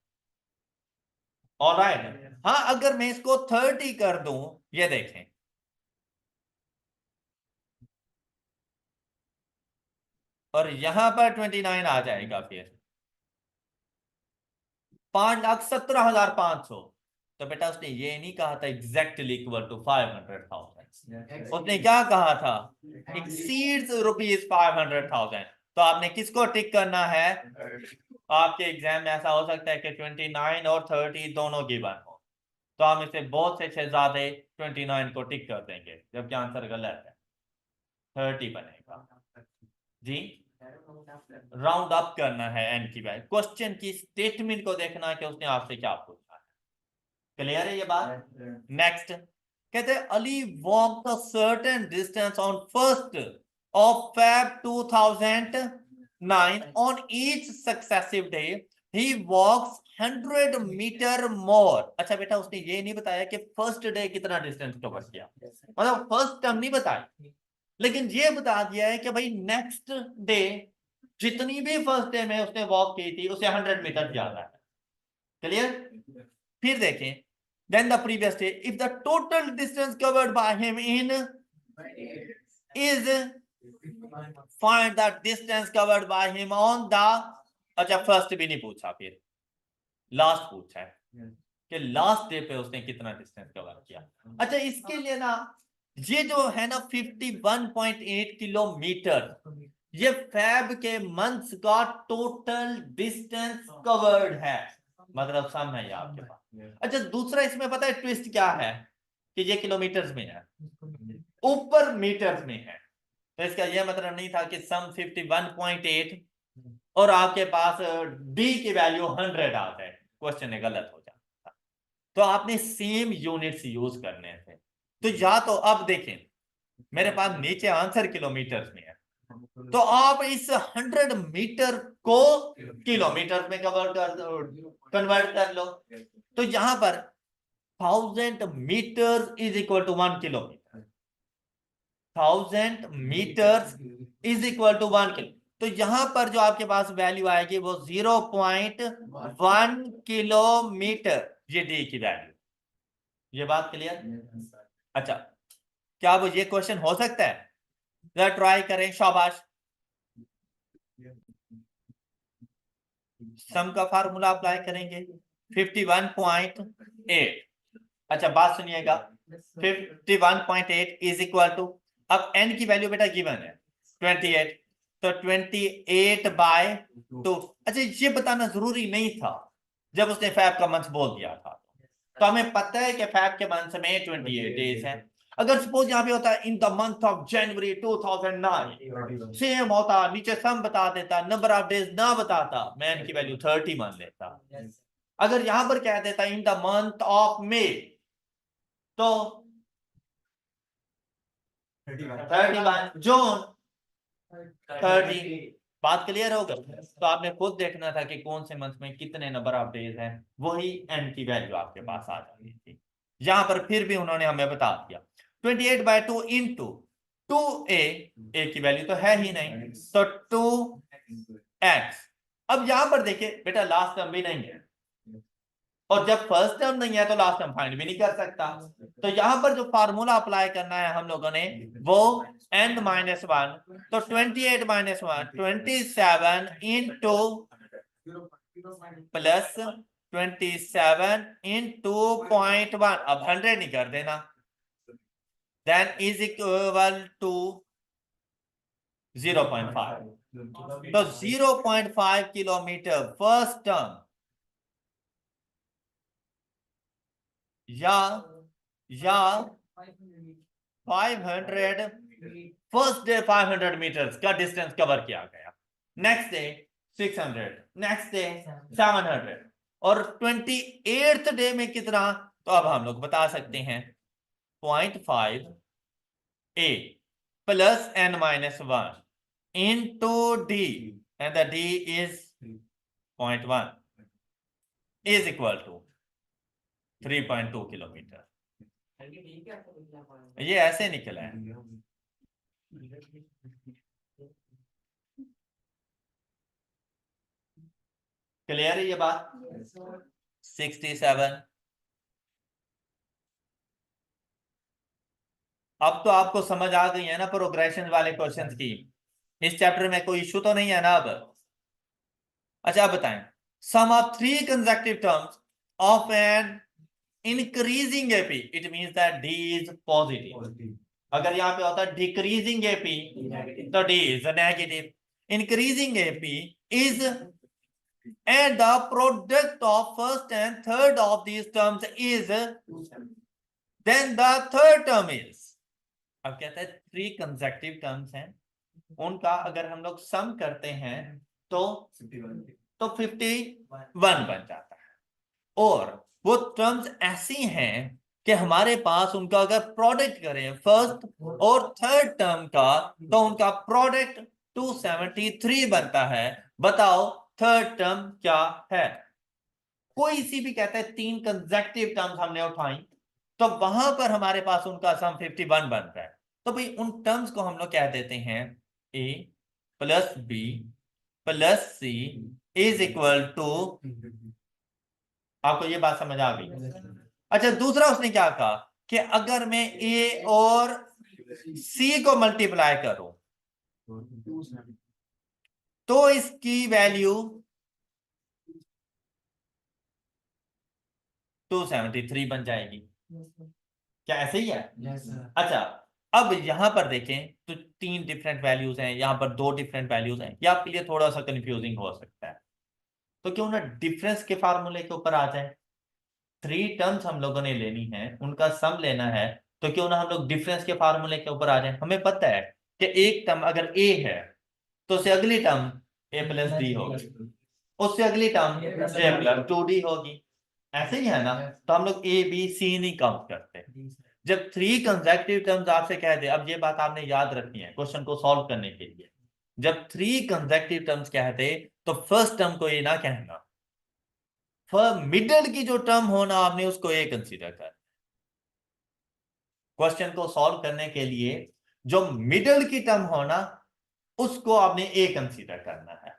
ऑलराइट, हाँ अगर मैं इसको 30 कर दूं, ये देखें और यहां पर 29 आ जाएगा, फिर 5,17,500। तो बेटा उसने ये नहीं कहा था एग्जैक्टली इक्वल टू 500,000, उसने क्या कहा था एक्सीड्स रुपीज 500,000। तो आपने किसको टिक करना है? आपके एग्जाम में ऐसा हो सकता है कि 29 और 30 दोनों गिवन हो, तो हम इसे बहुत से शहजादे 29 को टिक कर देंगे, जबकि आंसर गलत है, 30 बनेगा जी। राउंड अप करना है एन की वैल्यू। क्वेश्चन की स्टेटमेंट को देखना है कि उसने आपसे क्या पूछा है। क्लियर है ये बात? नेक्स्ट, कहते हैं Ali walk a certain distance on first of Feb 2009 on each successive day he walks 100 metre more. अच्छा बेटा उसने ये नहीं बताया कि फर्स्ट डे कितना डिस्टेंस कवर किया, मतलब फर्स्ट टर्म नहीं बताई, लेकिन ये बता दिया है कि भाई नेक्स्ट डे जितनी भी फर्स्ट डे में उसने वॉक की थी उसे 100 मीटर ज्यादा है। क्लियर? फिर देखें, then the previous day if the total distance covered by him in is find the distance covered by him on the, अच्छा फर्स्ट भी नहीं पूछा, फिर लास्ट पूछा है कि लास्ट डे पे उसने कितना डिस्टेंस कवर किया। अच्छा इसके लिए ना ये जो है ना 51.8 किलोमीटर, ये फैब के मंथ्स का टोटल डिस्टेंस कवर्ड है, मतलब सम है ये आपके पास। अच्छा दूसरा इसमें पता है ट्विस्ट क्या है कि ये किलोमीटर्स में है, ऊपर मीटर्स में है, तो इसका यह मतलब नहीं था कि सम 51.8 और आपके पास डी की वैल्यू 100 आ जाए, क्वेश्चन गलत हो जाता। तो आपने सेम यूनिट्स यूज करने थे। तो या तो अब देखें मेरे पास नीचे आंसर किलोमीटर में है, तो आप इस 100 मीटर को किलोमीटर में कन्वर्ट कर लो। तो यहां पर 1000 metre is equal to 1 kilometre, 1000 metre is equal to 1 kilo. तो यहां पर जो आपके पास वैल्यू आएगी वो 0.1 किलोमीटर, ये डी की वैल्यू। ये बात क्लियर? अच्छा, क्या वो ये क्वेश्चन हो सकता है? जरा ट्राई करें, शाबाश। सम का फार्मूला अप्लाई करेंगे 51.8। अच्छा बात सुनिएगा, 51.8 इज इक्वल टू, अब n की वैल्यू बेटा गिवन है 28, तो 28/2। अच्छा ये बताना जरूरी नहीं था जब उसने फैब का मंथ बोल दिया था, तो हमें पता है कि फैब के मंथ में 28 डेज है। अगर सपोज यहाँ पे होता है in the month of January 2009, same होता, नीचे सम बता देता, नंबर ऑफ डेज ना बताता, मैं n की वैल्यू 30 मान लेता। अगर यहां पर कह देता in the month of May, तो 31 जून 30। बात क्लियर हो गई? तो आपने खुद देखना था कि कौन से मंथ में कितने नंबर ऑफ डेज हैं, वही n की वैल्यू आपके पास आ जाती थी। यहां पर फिर भी उन्होंने हमें बता दिया 28/2 इंटू 2a, a की वैल्यू तो है ही नहीं, तो 2x। अब यहां पर देखिए बेटा लास्ट टर्म भी नहीं है, और जब फर्स्ट टर्म नहीं है तो लास्ट टर्म फाइंड भी नहीं कर सकता। तो यहां पर जो फार्मूला अप्लाई करना है हम लोगों ने वो n-1, तो 28 - 1 27 इंटू प्लस 27 इंटू 0.1, अब 100 नहीं कर देना, देन इज इक्वल टू 0.5। तो 0.5 किलोमीटर फर्स्ट टर्म, या 500 फर्स्ट डे 500 मीटर्स का डिस्टेंस कवर किया गया, नेक्स्ट डे 600, नेक्स्ट डे 700, और 28th डे में कितना, तो अब हम लोग बता सकते हैं 0.5a plus n-1 into d, and the d is 0.1 is equal to 3.2 kilometre. ये ऐसे निकला है। क्लियर है ये बात? 67। अब तो आपको समझ आ गई है ना प्रोग्रेशन वाले क्वेश्चंस की, इस चैप्टर में कोई इशू तो नहीं है ना अब? अच्छा आप बताएं, सम of 3 consecutive terms of an increasing AP, it means that D is positive। अगर यहाँ पे होता डिक्रीजिंग AP तो D is negative, increasing AP is, and the product of first and third of these terms is, then the third term is। अब कहता है 3 consecutive terms हैं, उनका अगर हम लोग सम करते हैं तो 51 बन जाता है। और वो टर्म्स ऐसी हैं कि हमारे पास उनका अगर प्रोडक्ट करें फर्स्ट और थर्ड टर्म का, तो उनका प्रोडक्ट 273 बनता है। बताओ थर्ड टर्म क्या है? कोई सी भी कहता है 3 कंसेक्यूटिव टर्म्स हमने उठाई, तो वहां पर हमारे पास उनका सम 51 बनता है। तो भाई उन टर्म्स को हम लोग कह देते हैं a plus b plus c is equal to, आपको ये बात समझ आ गई? अच्छा दूसरा उसने क्या कहा कि अगर मैं a और c को मल्टीप्लाई करूं तो इसकी वैल्यू 273 बन जाएगी। क्या ऐसे ही है? अच्छा अब यहां पर देखें तो 3 डिफरेंट वैल्यूज हैं, यहां पर 2 डिफरेंट वैल्यूज हैं, ये आपके लिए थोड़ा सा कंफ्यूजिंग हो सकता है। तो क्यों ना डिफरेंस के फार्मूले के ऊपर आ जाए। 3 टर्म्स हम लोगों ने लेनी है, उनका सम लेना है, तो क्यों ना हम लोग डिफरेंस के फार्मूले के ऊपर आ जाए। हमें पता है कि एक टर्म अगर a है तो उससे अगली टर्म a प्लस d होगी, उससे अगली टर्म a प्लस 2d होगी। ऐसे ही है ना, तो हम लोग ए बी सी नहीं काउंट करते। जब 3 कंसेक्यूटिव टर्म्स आपसे कह दे, अब ये बात आपने याद रखनी है क्वेश्चन को सॉल्व करने के लिए, जब 3 कंसेक्यूटिव टर्म्स कहते तो फर्स्ट टर्म को ये ना कहना, मिडल की जो टर्म होना आपने उसको ए कंसीडर कर। क्वेश्चन को सॉल्व करने के लिए जो मिडल की टर्म होना उसको आपने ए कंसीडर करना है।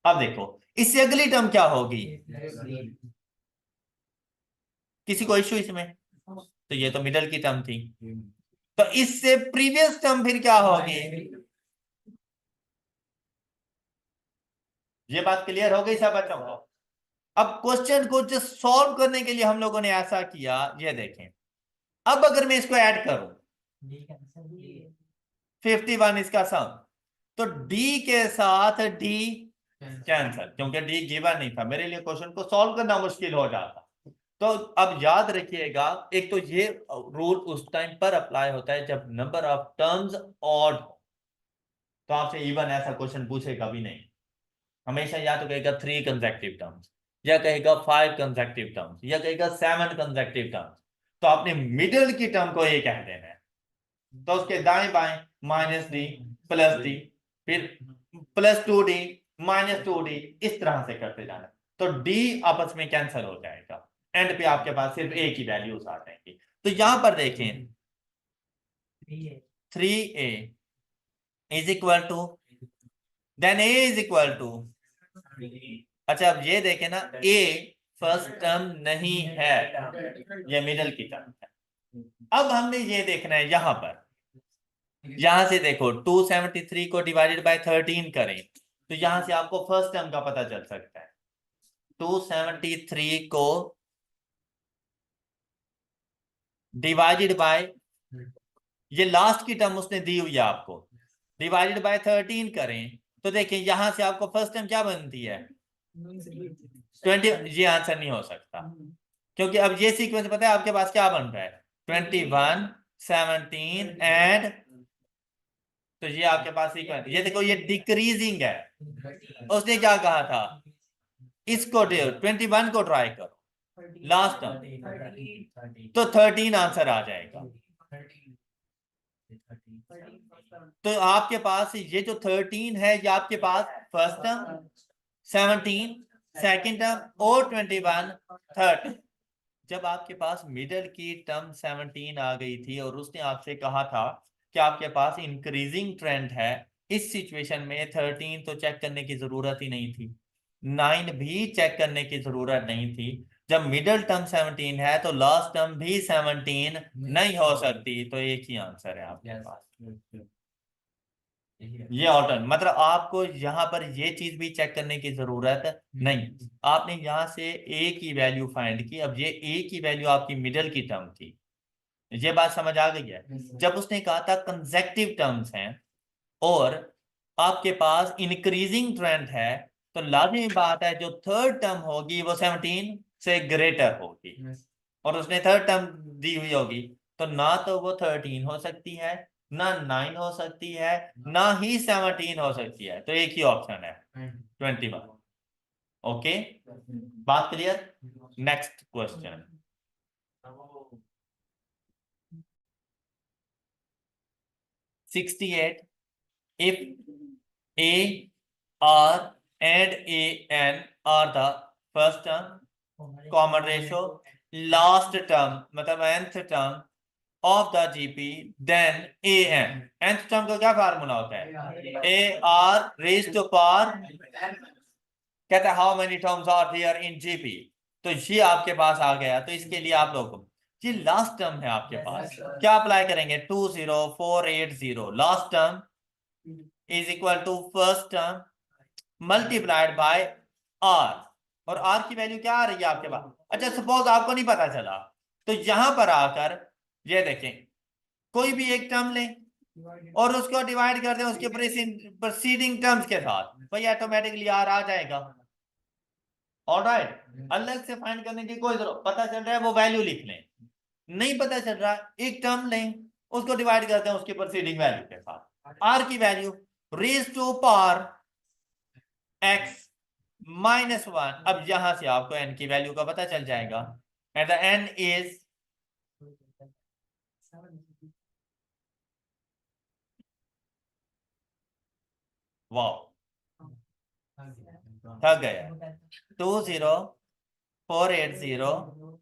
अब देखो इससे अगली टर्म क्या होगी, किसी को इश्यू इसमें, तो ये तो मिडल की टर्म थी, तो इससे प्रीवियस टर्म फिर क्या होगी, ये बात क्लियर हो गई सब बच्चों को। अब क्वेश्चन को जो सॉल्व करने के लिए हम लोगों ने ऐसा किया, ये देखें, अब अगर मैं इसको ऐड करूं 51 इसका सम, तो डी के साथ डी कैंसर, क्योंकि डी गिवन नहीं था, मेरे लिए क्वेश्चन को सॉल्व करना मुश्किल हो जाता। तो अब याद रखिएगा, एक तो ये रूल उस टाइम पर अप्लाई होता है जब नंबर ऑफ टर्म्स ऑड हो, तो आपसे इवन ऐसा क्वेश्चन पूछेगा भी नहीं, हमेशा या तो कहेगा 3 कंसेक्यूटिव टर्म्स, या कहेगा 5 कंसेक्यूटिव टर्म्स, या कहेगा 7 कंसेक्यूटिव टर्म्स, तो आपने मिडिल की टर्म को ये कह देना है, तो उसके दाएं बाएं माइनस डी प्लस डी, फिर प्लस 2d माइनस 2d, इस तरह से करते जाना, तो d आपस में कैंसिल हो जाएगा, एंड पे आपके पास सिर्फ a की वैल्यूज आ जाएंगी। तो यहां पर देखें 3a is equal to, then a is equal to, अच्छा अब ये देखें ना, a फर्स्ट टर्म नहीं है, ये मिडिल की टर्म है। अब हमने ये देखना है यहां पर, यहां से देखो 273 को डिवाइडेड बाय 13 करें, तो यहां से आपको फर्स्ट टर्म का पता चल सकता है। 273 को डिवाइडेड बाय, ये लास्ट की टर्म उसने दी हुई है आपको, डिवाइडेड बाय 13 करें, तो देखिए यहां से आपको फर्स्ट टर्म क्या बनती है 20। ये आंसर नहीं हो सकता, क्योंकि अब ये सीक्वेंस पता है आपके पास क्या बन रहा है 21 17 एंड, तो ये आपके पास सीक्वेंस, ये देखो ये डिक्रीजिंग है, उसने क्या कहा था, इसको 21 को ट्राई करो लास्ट टर्म, तो 13 आंसर आ जाएगा। तो आपके पास ये जो 13 है, ये आपके पास फर्स्ट टर्म, 17 सेकंड टर्म और 21 थर्ड। जब आपके पास मिडल की टर्म 17 आ गई थी और उसने आपसे कहा था कि आपके पास इंक्रीजिंग ट्रेंड है, इस सिचुएशन में 13 तो चेक करने की जरूरत ही नहीं थी, 9 भी चेक करने की जरूरत नहीं थी। जब मिडल टर्म 17 है तो लास्ट टर्म भी 17 नहीं हो सकती, तो एक ही आंसर है आपके पास, ये ऑल्टर्न, मतलब आपको यहाँ पर ये चीज भी चेक करने की जरूरत नहीं, आपने यहाँ से ए की वैल्यू फाइंड की, अब ये ए की वैल्यू आपकी मिडल की टर्म थी, ये बात समझ आ गई है। जब उसने कहा था कंसेक्टिव टर्म्स हैं और आपके पास इंक्रीजिंग ट्रेंड है, तो लाजमी बात है जो थर्ड टर्म होगी वो 17 से ग्रेटर होगी, और उसने थर्ड टर्म दी हुई होगी, तो ना तो वो 13 हो सकती है, ना 9 हो सकती है, ना ही 17 हो सकती है, तो एक ही ऑप्शन है 21। ओके, बात clear. Next question, 68, if a r and a n are the first term, common ratio, last term मतलब nth term of the GP, then a n, nth term का क्या फार्मूला होता है, a r raised to power, कहता है how many terms are here in GP, तो ये आपके पास आ गया, तो इसके लिए आप लोग, ये लास्ट टर्म है आपके पास, क्या अप्लाई करेंगे 20480, last term is equal to first term multiplied by R, और आर की वैल्यू क्या आ रही है आपके पास। अच्छा सपोज आपको नहीं पता चला, तो यहां पर आकर ये देखें, कोई भी एक टर्म लें और उसको डिवाइड कर दें उसके प्रीसीडिंग टर्म्स के साथ, भाई ऑटोमेटिकली आर आ जाएगा। ऑलराइट, अलग से फाइंड करने की कोई जरूरत, पता चल रहा है वो वैल्यू लिख लें, नहीं पता चल रहा एक टर्म लें उसको डिवाइड करते हैं उसके प्रीसीडिंग वैल्यू के साथ, आर की value raise to power X -1। अब यहां से आपको n की वैल्यू का पता चल जाएगा। At the n is wow, थक गया। 20480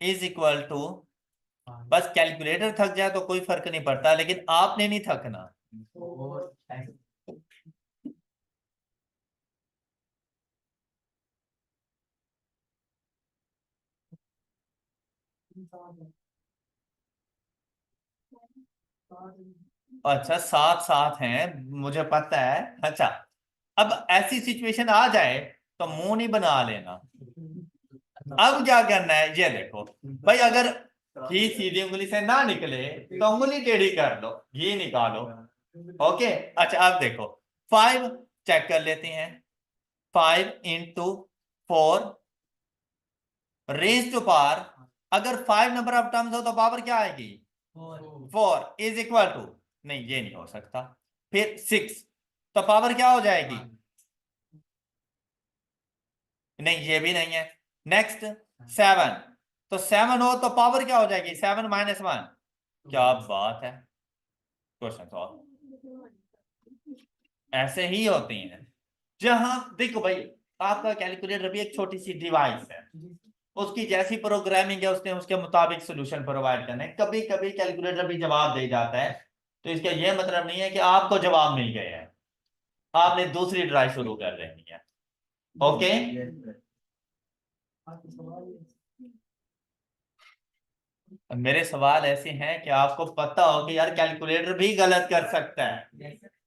इज इक्वल टू, बस कैलकुलेटर थक जाए तो कोई फर्क नहीं पड़ता, लेकिन आपने नहीं थकना। अच्छा, साथ साथ हैं, मुझे पता है। अच्छा, अब ऐसी सिचुएशन आ जाए तो मुंह नहीं बना लेना। अब क्या करना है ये देखो भाई, अगर घी सीधी उंगली से ना निकले तो उंगली टेढ़ी कर लो, घी निकालो। ओके। अच्छा, अब देखो 5 चेक कर लेते हैं। 5 × 4 रेज टू पावर, अगर 5 नंबर ऑफ टर्म्स हो तो पावर क्या आएगी? 4 इज इक्वल टू, नहीं ये नहीं हो सकता। फिर 6, तो पावर क्या हो जाएगी? नहीं ये भी नहीं है। नेक्स्ट 7, तो 7 हो तो पावर क्या हो जाएगी? 7 - 1। क्या बात है, क्वेश्चन सॉल्व। ऐसे ही होती हैं। जहां देखो भाई, आपका कैलकुलेटर भी एक छोटी सी डिवाइस है, उसकी जैसी प्रोग्रामिंग है उसने उसके मुताबिक सॉल्यूशन प्रोवाइड करना है। कभी कभी कैलकुलेटर भी जवाब दे जाता है, तो इसका यह मतलब नहीं है कि आपको जवाब मिल गया है, आपने दूसरी ट्राई शुरू कर लेनी है। ओके। मेरे सवाल ऐसे हैं कि आपको पता हो कि यार कैलकुलेटर भी गलत कर सकता है,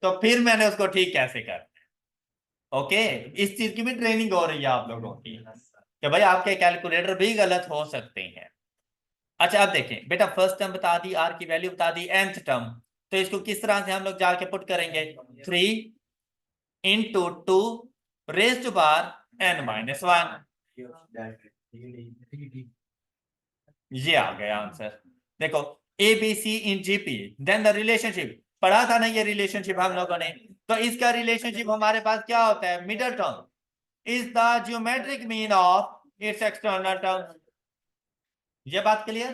तो फिर मैंने उसको ठीक कैसे कर। ओके, इस चीज की भी ट्रेनिंग हो रही है आप लोगों की कि भाई आपके कैलकुलेटर भी गलत हो सकते हैं। अच्छा, अब देखें बेटा, फर्स्ट टर्म बता दी, आर की वैल्यू बता दी, nth टर्म, तो इसको किस तरह से हम लोग जाके पुट करेंगे? 3 × 2 raised to power n - 1। ये आ गया आंसर। देखो, A B C in GP, then the relationship पढ़ा था ना ये रिलेशनशिप हम लोगों ने। तो इसका रिलेशनशिप हमारे पास क्या होता है? Middle term is the geometric mean of its external term. ये बात क्लियर?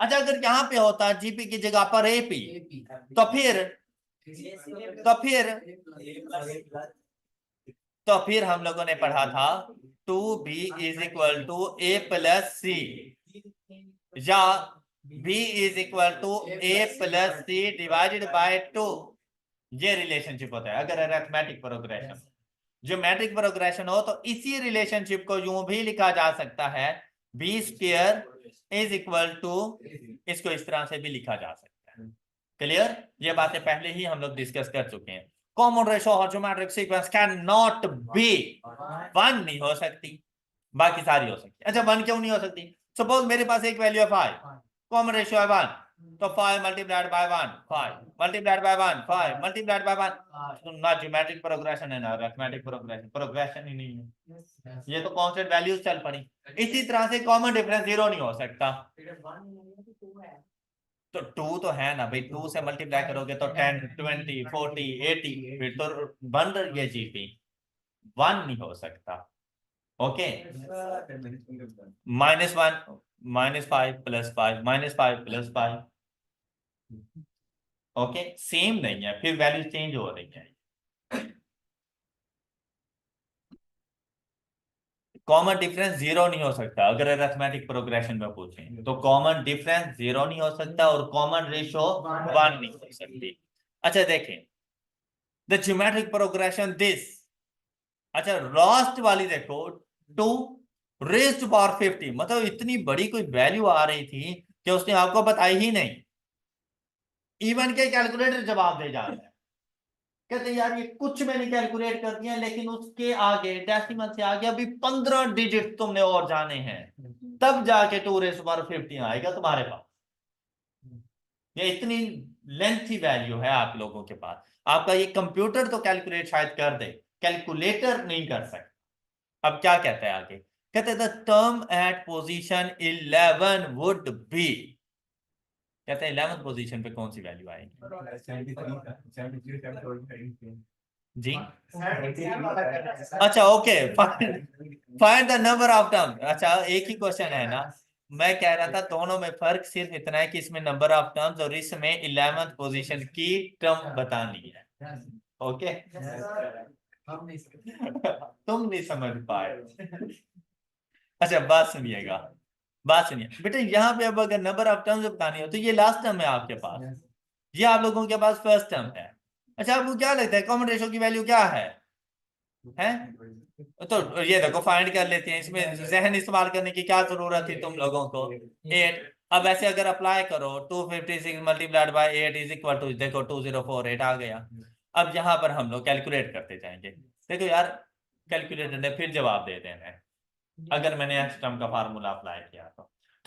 अच्छा, अगर यहां पे होता जीपी की जगह पर एपी, तो फिर तो फिर तो फिर हम लोगों ने पढ़ा था 2b is equal to a+c, या b is equal to a+c divided by 2। ये रिलेशनशिप होता है अगर अरिथमेटिक प्रोग्रेशन। ज्योमेट्रिक प्रोग्रेशन हो तो इसी रिलेशनशिप को यूं भी लिखा जा सकता है, b² इज इक्वल टू, इसको इस तरह से भी लिखा जा सकता है। क्लियर? ये बातें पहले ही हम लोग डिस्कस कर चुके हैं। कॉमन रेशो और geometric sequence can not be 1 नहीं हो सकती, बाकी सारी हो सकती। अच्छा, 1 क्यों नहीं हो सकती? सपोज मेरे पास एक वैल्यू है 5, कॉमन रेशियो है 1, तो 5 multiplied by 1 5 multiplied by 1 5 multiplied by 1। तो ना ज्योमेट्रिक प्रोग्रेशन है ना अरिथमेटिक प्रोग्रेशन, प्रोग्रेशन ही नहीं है, ये तो कांस्टेंट वैल्यूज चल पड़ी। इसी तरह से कॉमन डिफरेंस 0 नहीं हो सकता। तो 2 तो है ना भाई, 2 से मल्टीप्लाई करोगे तो 10 20 40 80, फिर तो बन रही है जीपी। 1 नहीं हो सकता। ओके। -1 -5 + 5 -5 + 5। ओके, सेम नहीं है, फिर वैल्यू चेंज हो रही है। कॉमन डिफरेंस 0 नहीं हो सकता अगर अरिथमेटिक प्रोग्रेशन में पूछें तो, कॉमन डिफरेंस 0 नहीं हो सकता और कॉमन रेशो 1 नहीं हो सकती। अच्छा देखें, द ज्योमेट्रिक प्रोग्रेशन दिस, अच्छा लास्ट वाली देखो, 2 raised to power 50, मतलब इतनी बड़ी कोई वैल्यू आ रही थी कि उसने आपको बताई ही नहीं। इवन के कैलकुलेटर जवाब दे जा रहा है, कहते यार ये कुछ मैंने कैलकुलेट कर दिया, लेकिन उसके आगे डेसिमल से आगे अभी 15 डिजिट तुमने और जाने हैं, तब जाके 2 raised to power 50 आएगा तुम्हारे पास। ये इतनी लेंथी वैल्यू है आप लोगों के पास, आपका ये कंप्यूटर तो कैलकुलेट शायद कर दे, कैलकुलेटर नहीं कर सकता। अब क्या कहता है आगे? कहते the term at position 11 would be, कहते हैं 11th पोजीशन पे कौन सी वैल्यू आएगी जी। अच्छा okay, find the number of term. अच्छा एक ही क्वेश्चन है ना, मैं कह रहा था दोनों में फर्क सिर्फ इतना है कि इसमें नंबर ऑफ टर्म्स और इसमें 11th पोजीशन की टर्म बतानी है। ओके तुम नहीं समझ पाए। अच्छा बात सुनिएगा, बात सुनिए बेटा, यहाँ पे अब अगर नंबर ऑफ टर्म्स बतानी हो तो ये लास्ट टर्म है आपके पास, ये आप लोगों के पास फर्स्ट टर्म है। अच्छा आपको क्या लगता है कॉमन रेशो की वैल्यू क्या है? तो ये देखो फाइंड कर लेते हैं, इसमें जहन इस्तेमाल करने की क्या जरूरत थी तुम लोगों को? 8। अब ऐसे अगर अप्लाई करो 256 multiplied by 8 is equal to, देखो 2048 आ गया। अब यहाँ पर हम लोग कैलकुलेट करते जाएंगे। देखो यार कैलकुलेटर ने फिर जवाब दे देना है अगर मैंने एक्स टर्म का फार्मूला अप्लाई किया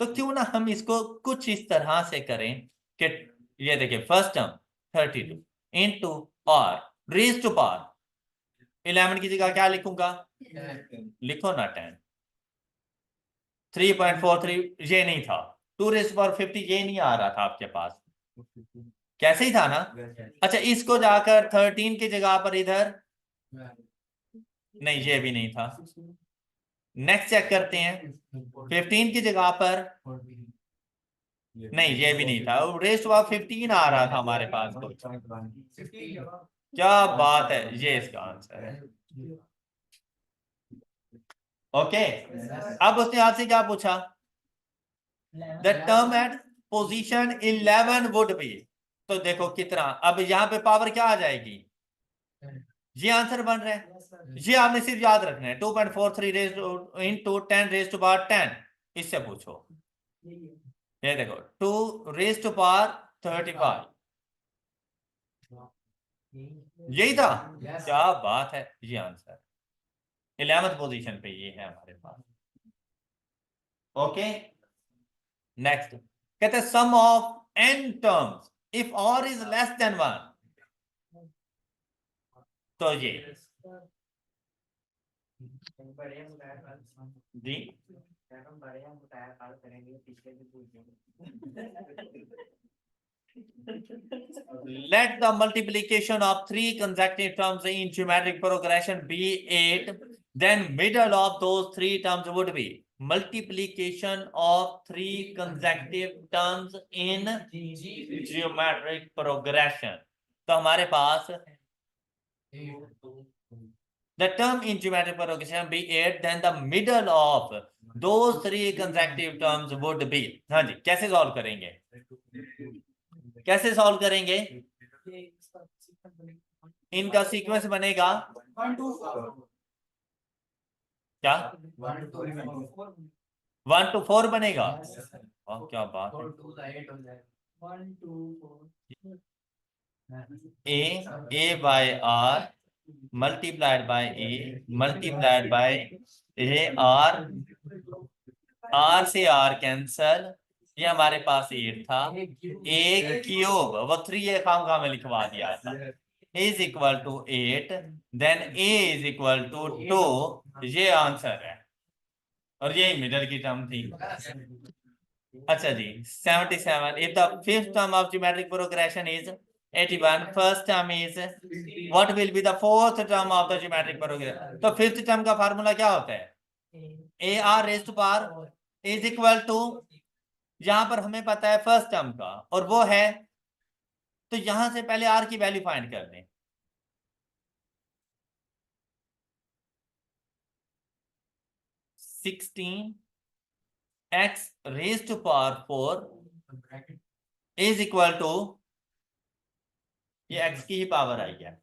तो क्यों ना हम इसको कुछ इस तरह से करें कि ये देखिए फर्स्ट टर्म 32 इंटू और रेज टू पावर 11 की जगह क्या लिखूंगा? लिखो ना 10। 3.43 ये नहीं था, 2 रेज टू पावर 50 ये नहीं आ रहा था आपके पास, कैसे ही था ना। अच्छा इसको जाकर 13 की जगह पर इधर, नहीं ये भी नहीं था। नेक्स्ट चेक करते हैं 15 की जगह पर, नहीं ये भी नहीं था, रेस्ट ऑफ 15 आ रहा था हमारे पास तो। क्या बात है, ये इसका आंसर है। ओके अब उसने आपसे क्या पूछा? The term at position 11 would be, तो देखो कितना, अब यहाँ पे पावर क्या आ जाएगी? ये आंसर बन रहा है, ये आपने सिर्फ याद रखना है 2.43 raise into 10 raise to power 10। इससे पूछो, ये देखो 2 रेज टू पावर 35, यही था। क्या बात है, ये आंसर 11th पोजीशन पे ये है हमारे पास। ओके नेक्स्ट कहते हैं sum of n terms if r is less than 1, तो ये जी let the multiplication of 3 consecutive terms in geometric progression be 8, then middle of those 3 terms would be multiplication of 3 consecutive terms in geometric progression। तो हमारे पास the term in geometric progression be 8, then the middle of those 3 consecutive terms would be, हाँ जी कैसे solve करेंगे, कैसे solve करेंगे? इनका sequence बनेगा क्या 1 to 4 बनेगा। और क्या बात है, a by r multiplied by a multiplied by a r, r से आर कैंसल, ये हमारे पास 8 था, ए क्यूब वो 3 ये खाम में लिखवा दिया था, is equal to 8, then a is equal to 2, ये आंसर है और यही मिडल की टर्म थी। अच्छा जी 77 if the fifth term of geometric progression is 81, first term is, what will be the fourth term of the geometric progression? तो fifth term का formula क्या होता है? A r raise to power is equal to, यहां पर हमें पता है फर्स्ट टर्म का और वो है, तो यहां से पहले आर की वैल्यू फाइंड कर दें। 16 x raise to power 4 is equal to, ये x की ही पावर आई है,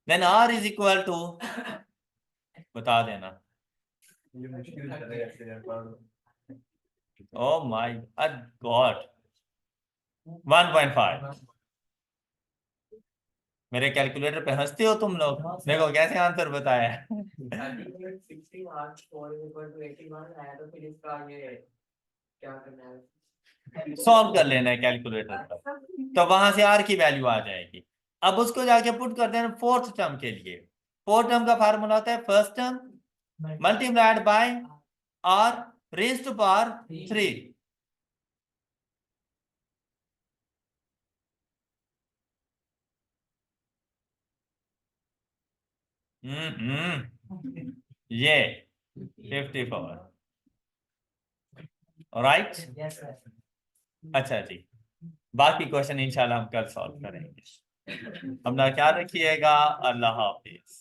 then r is equal to, बता देना। Oh my god 1.5। मेरे कैलकुलेटर पे हंसते हो तुम लोग, देखो कैसे आंसर बताया है। सॉल्व कर लेना है कैलकुलेटर पर, तो वहां से आर की वैल्यू आ जाएगी। अब उसको जाके पुट कर देना फोर्थ टर्म के लिए। फोर्थ टर्म का फार्मूला होता है first term multiplied by r raise to power 3। ये 54। राइट। अच्छा जी, बाकी क्वेश्चन इंशाल्लाह हम कल सॉल्व करेंगे। अपना ख्याल रखिएगा। अल्लाह हाफिज।